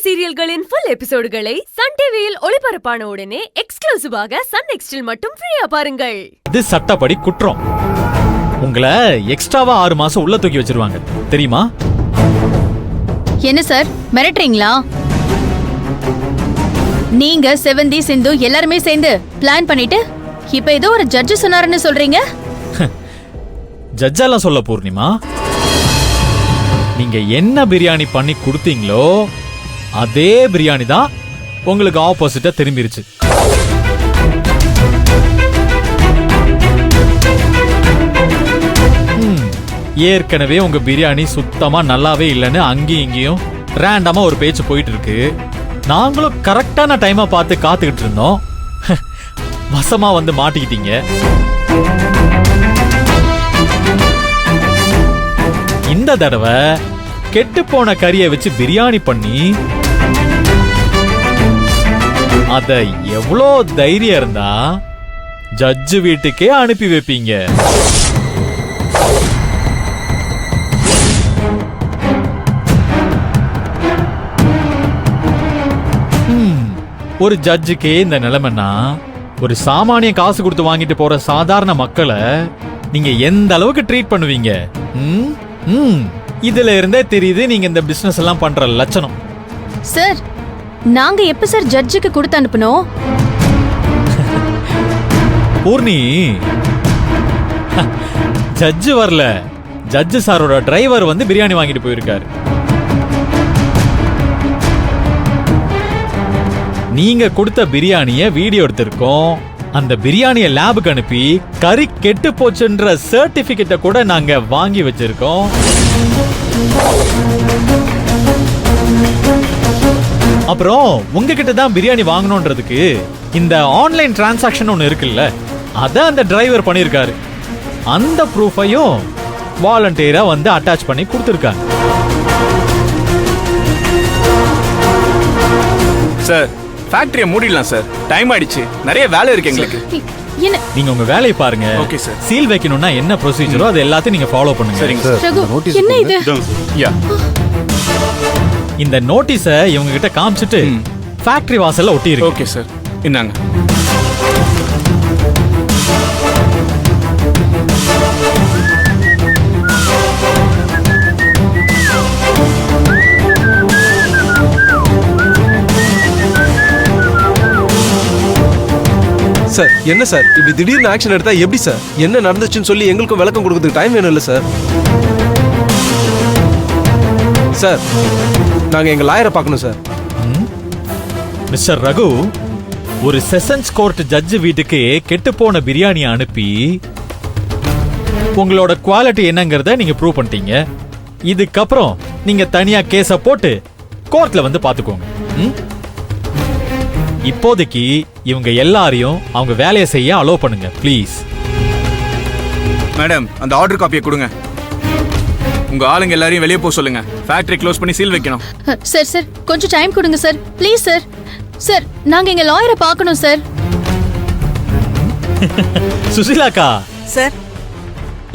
சீரியல்களின் full எபிசோடுகளை Sun டிவியில் ஒளிபரப்பான உடனே எக்ஸ்க்ளூசிவாக சன் நெக்ஸ்டில் மட்டும் ஃப்ரீயா பாருங்கள். இது சட்டப்படி குற்றம். உங்களை எக்ஸ்ட்ராவா 6 மாசம் உள்ள தூக்கி வச்சிருவாங்க, தெரியுமா? என்ன சார் மிரட்டுறீங்களா? நீங்க செவந்தி சிந்து எல்லாருமே சேர்ந்து பிளான் பண்ணிட்டு இப்ப ஏதோ ஒரு ஜட்ஜ் சொன்னாருன்னு சொல்றீங்க? ஜட்ஜெல்லாம் சொல்ல பூர்ணிமா, நீங்க என்ன பிரியாணி பண்ணி கொடுத்தீங்களோ அதே பிரியாணி தான் உங்களுக்கு ஆப்போசிட்டா திரும்பிருச்சு. ஏற்கனவே உங்க பிரியாணி சுத்தமா நல்லாவே இல்லைன்னு அங்கேயும் இங்கேயும் ரேண்டமா ஒரு பேச்சு போயிட்டு இருக்கு. நாங்களும் கரெக்டான டைமா பார்த்து காத்துக்கிட்டு இருந்தோம். வசமா வந்து மாட்டிக்கிட்டீங்க. இந்த தடவை கெட்டு போன கறியை வச்சு பிரியாணி பண்ணி அத எவ்வளோ தைரியம் இருந்தா ஜட்ஜு வீட்டுக்கே அனுப்பி வைப்பீங்க. ஒரு ஜட்ஜுக்கே இந்த நிலைமைன்னா ஒரு சாமானிய காசு கொடுத்து வாங்கிட்டு போற சாதாரண மக்களை நீங்க எந்த அளவுக்கு ட்ரீட் பண்ணுவீங்க? இதுல இருந்தே தெரியுது நீங்க இந்த பிசினஸ் எல்லாம் பண்ற லட்சணம். சார், நாங்க எப்ப சார் ஜட்ஜுக்கு கொடுத்து அனுப்பணும்? பூர்ணி, ஜட்ஜு வரல, ஜட்ஜு சாரோட டிரைவர் வந்து பிரியாணி வாங்கிட்டு போயிருக்காரு. நீங்க கொடுத்த பிரியாணிய வீடியோ எடுத்திருக்கோம். அந்த பிரியாணிய லேபுக்கு அனுப்பி கறி கெட்டு போச்சுன்ற சர்டிபிகேட்டை கூட நாங்க வாங்கி வச்சிருக்கோம். அப்புறம் உங்ககிட்ட தான் பிரியாணி வாங்கணும்ன்றதுக்கு இந்த ஆன்லைன் டிரான்சாக்ஷன் ஒன்னு இருக்குல்ல, அத அந்த டிரைவர் பண்ணிருக்காரு. அந்த ப்ரூஃபையும் வாலண்டியரா வந்து அட்டாச் பண்ணி கொடுத்திருக்காங்க. சார், ஃபேக்டரியை மூடிடலாம் சார். டைம் ஆயிடுச்சு, நிறைய வேலை இருக்கு எங்களுக்கு. நீங்க உங்க வேலையை பாருங்க. Okay sir. சீல் வைக்கணும்னா என்ன ப்ரொசீஜரோ அது எல்லாத்தையும் நீங்க ஃபாலோ பண்ணுங்க. சரிங்க சார். என்ன இது? யா. இந்த நோட்டீஸ இவங்க கிட்ட காமிச்சிட்டு ஃபேக்டரி வாசல்ல ஒட்டி இருக்கு. ஓகே சார், இந்தாங்க. சார், என்ன சார் இப்படி திடீர்னு ஆக்ஷன் எடுத்தா எப்படி சார்? என்ன நடந்துச்சுன்னு சொல்லி எங்களுக்கும் விளக்கம் கொடுக்கிறதுக்கு டைம் வேணும் இல்ல சார்? சார், நாங்க எங்க லாயரை பார்க்கணும் சார். மிஸ்டர் ரகு, ஒரு செஷன்ஸ் கோர்ட் ஜட்ஜ் வீட்டுக்கு கெட்டு போன பிரியாணியை அனுப்பி உங்களோட குவாலிட்டி என்னங்கறத நீங்க ப்ரூவ் பண்ணிட்டீங்க. இதுக்கப்புறம் நீங்க தனியா கேஸ போட்டு கோர்ட்ல வந்து பாத்துக்கோங்க. இப்போதைக்கு இவங்க எல்லாரையும் அவங்க வேலையை செய்ய அலோ பண்ணுங்க ப்ளீஸ். மேடம், அந்த ஆர்டர் காப்பியை கொடுங்க. உங்க ஆளுங்க எல்லாரையும் வெளியே போக சொல்லுங்க. ஃபேக்டரி க்ளோஸ் பண்ணி சீல் வைக்கணும். சார் சார், கொஞ்சம் டைம் கொடுங்க சார், ப்ளீஸ் சார். சார், நாங்க எங்க லாயரை பார்க்கணும் சார். சுசிலாக்கா சார்,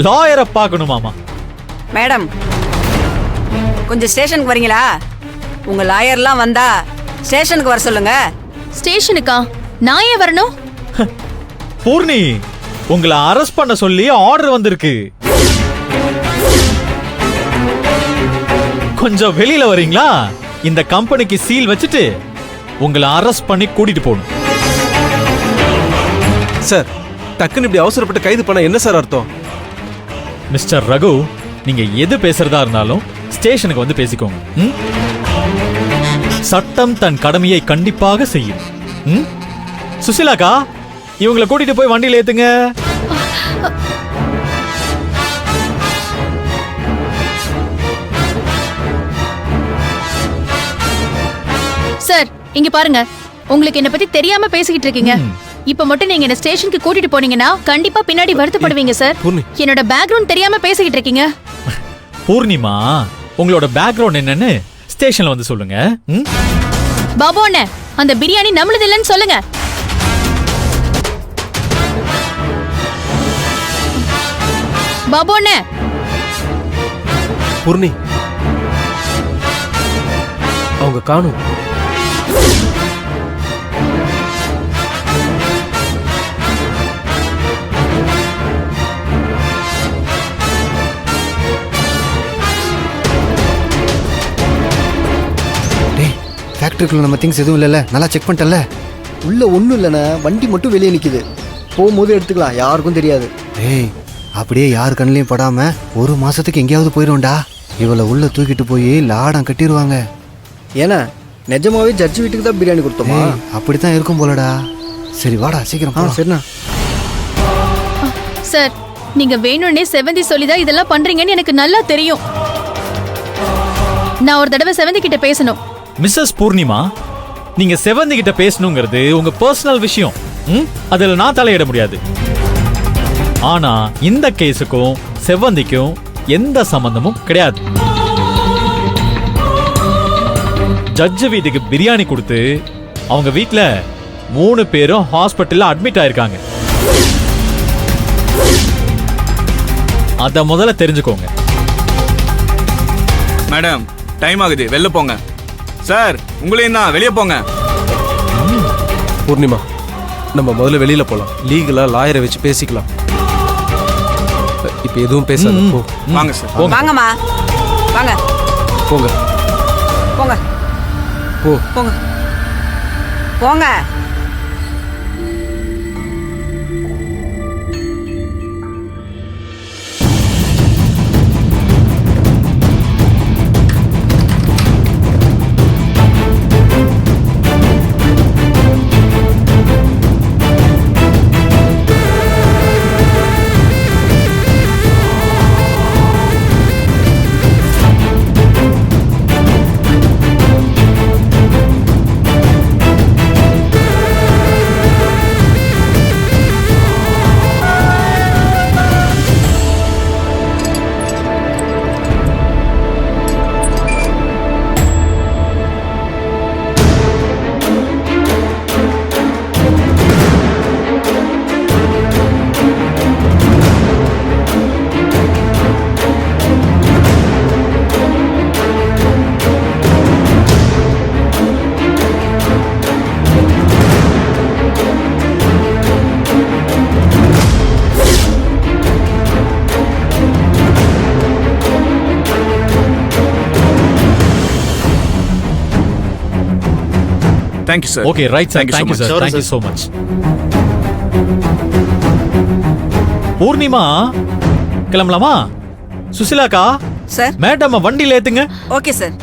லாயரை பார்க்கணுமாமா? மேடம், கொஞ்சம் ஸ்டேஷனுக்கு வரீங்களா? உங்க லாயர்லாம் வந்தா ஸ்டேஷனுக்கு வர சொல்லுங்க. ஸ்டேஷனுக்கா? நான் ஏன் வரணும்? பூர்ணி, உங்களை அரெஸ்ட் பண்ண சொல்லி ஆர்டர் வந்திருக்கு. கொஞ்சம் வெளியில வரீங்களா? இந்த கம்பெனிக்கு சீல் வச்சுட்டு உங்களை அரெஸ்ட் பண்ணி கூட்டிட்டு போகணும். சார், டக்குன்னு இப்படி அவசரப்பட்டு கைது பண்ண என்ன சார் அர்த்தம்? மிஸ்டர் ரகு, நீங்க எது பேசுறதா இருந்தாலும் ஸ்டேஷனுக்கு வந்து பேசிக்கோங்க. சட்டம் தன் கடமையை கண்டிப்பாக செய்யும். சுசிலாக்கா, இவங்களை கூட்டிட்டு போய் வண்டியில் ஏத்துங்க. சார், இங்க பாருங்க, உங்களுக்கு என்ன பத்தி தெரியாம பேசிக்கிட்டு இருக்கீங்க. இப்ப மட்டும் நீங்க என்ன ஸ்டேஷனுக்கு கூட்டிட்டு போனீங்கன்னா கண்டிப்பா பின்னாடி வருத்தப்படுவீங்க சார். என்னோட பேக்ரவுண்ட் தெரியாம பேசிக்கிட்டு இருக்கீங்க. பூர்ணிமா, உங்களோட பேக்ரவுண்ட் என்னன்னு ஸ்டேஷன்ல வந்து சொல்லுங்க. பாபு அண்ணே, அந்த பிரியாணி நம்மளது இல்லைன்னு சொல்லுங்க. பாபு அண்ணே. பூர்ணி, அவங்க காணும். ஃபேக்டரிக்குள்ள நம்ம திங்ஸ் எதுவும் இல்லைல்ல, நல்லா செக் பண்ணிட்டல? உள்ள ஒன்றும் இல்லைண்ணே, வண்டி மட்டும் வெளியே நிற்கிது. போகும்போது எடுத்துக்கலாம், யாருக்கும் தெரியாது. ஏய், அப்படியே யார் கண்ணிலையும் படாம 1 மாசத்துக்கு எங்கேயாவது போயிடும்டா. இவளை உள்ள தூக்கிட்டு போய் லாடம் கட்டிடுவாங்க. ஏன்னா நிஜமாவே ஜட்ஜ் வீட்டுக்கு தான் பிரியாணி கொடுத்தோமா? ஏய், அப்படித்தான் இருக்கும் போலடா. சரி வாடா சீக்கிரம் போலாம். சரிண்ணா. சார், நீங்க வேணும்னே செவந்தி சொல்லிதான் இதெல்லாம் பண்றீங்கன்னு எனக்கு நல்லா தெரியும். நான் ஒரு தடவை செவந்தி கிட்ட பேசணும். மிஸ்ஸஸ் பூர்ணிமா, நீங்க செவந்தி கிட்ட பேசணுங்கிறது உங்க பர்சனல் விஷயம். அதுல நான் தலையிட முடியாது. ஆனா இந்த கேஸுக்கும் செவந்திக்கும் எந்த சம்பந்தமும் கிடையாது. ஜட்ஜ் வீட்டுக்கு பிரியாணி கொடுத்து அவங்க வீட்ல 3 பேரும் ஹாஸ்பிட்டல்ல அட்மிட் ஆயிருக்காங்க. அத முதல்ல தெரிஞ்சுக்கோங்க. மேடம், டைம் ஆகுது, வெளில போங்க. சார், உங்களையும் தான், வெளியே போங்க. பூர்ணிமா, நம்ம முதல்ல வெளியில போலாம். லீகலா லாயரை வச்சு பேசிக்கலாம். இப்ப எதுவும் பேசாத. போ. வாங்க சார். வாங்கம்மா, வாங்க, போங்க. போங்க, போ. போங்க, போங்க. Thank you, sir. Okay, right, sir. Thank you so much. Thank you so much. Purnima, கிளம்பலாமா? சுசிலாக்கா, சார், மேடம் வண்டியில ஏத்துங்க. Okay sir.